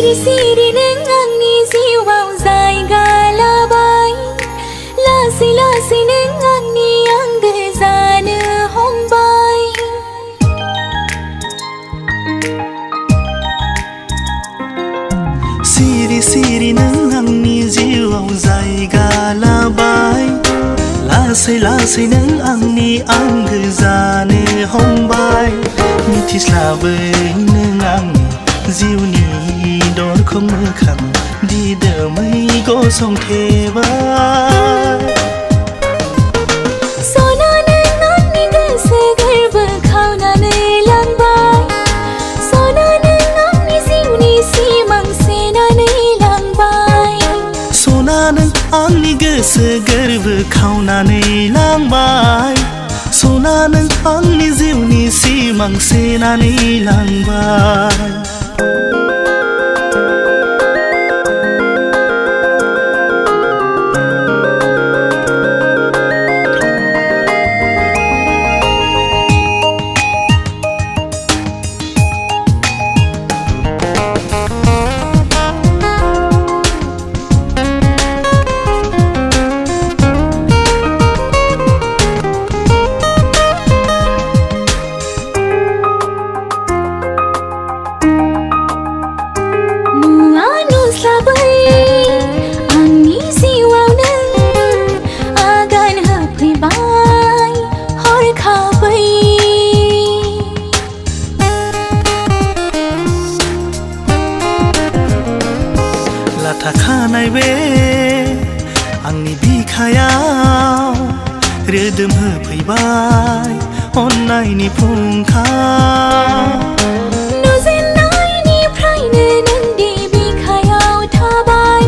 सिरि सिरि नों आंनि जिउआव जायगा लाबाय लासै लासै नों आंनि आंगो जानो हमबाय सिरि सिरि नों आंनि जिउआव जायगा लाबाय लासै लासै नों आंनि आंगो जानो हमबाय मिथिस्लाबै नों आंनि जिउनि दरखौ मोखां दिदोमै गसंथेबाय सना नों आंनि गोसो गोरबो खावनानै लांबाय सना नों आंनि जिउनि सिमां सेनानै लांबाय सना नों आंनि गोसो गोरबो खावनानै लांबाय सना नों आंनि जिउनि सिमां सेनानै लांबाय लाथा खानाय बे आंनि बिखायाव रोदोम होफैबाय अननायनि फुंखा नुजेननायनिफ्रायनो नोंदि बिखायाव थाबाय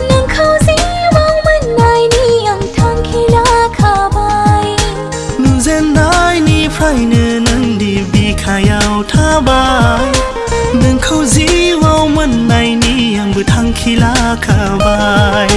नोंखौ जिउआव मोननायनि आं थांखि लाखाबाय नुजेननायनिफ्रायनो नोंदि बिखायाव थाबाय नोंखौ जिउआव मोननायनि आंबो थांखि लाखाबाय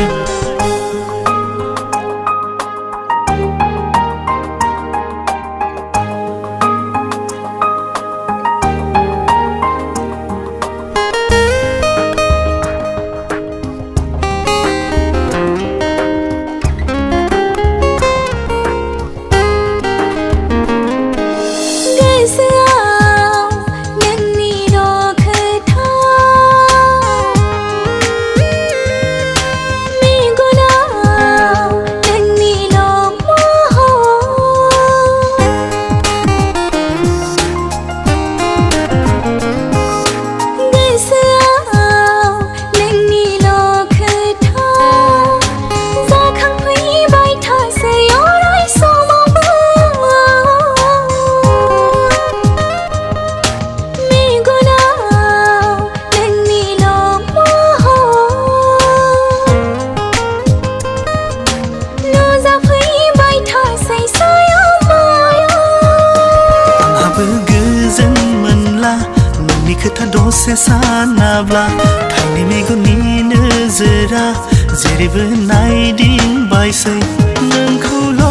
खोथा दसे सानाब्ला थांनि मेगननि नोजोरा जेरैबो नायदिंबायसै नोंखौल'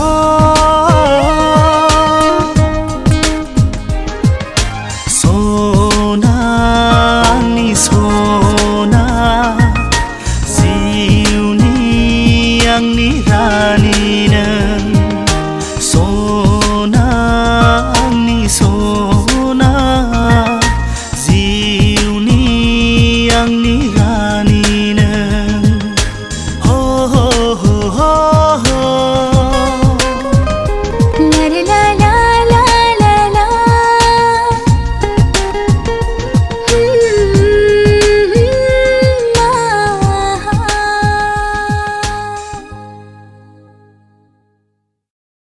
सनानि सना जिउनि आंनि रानिनो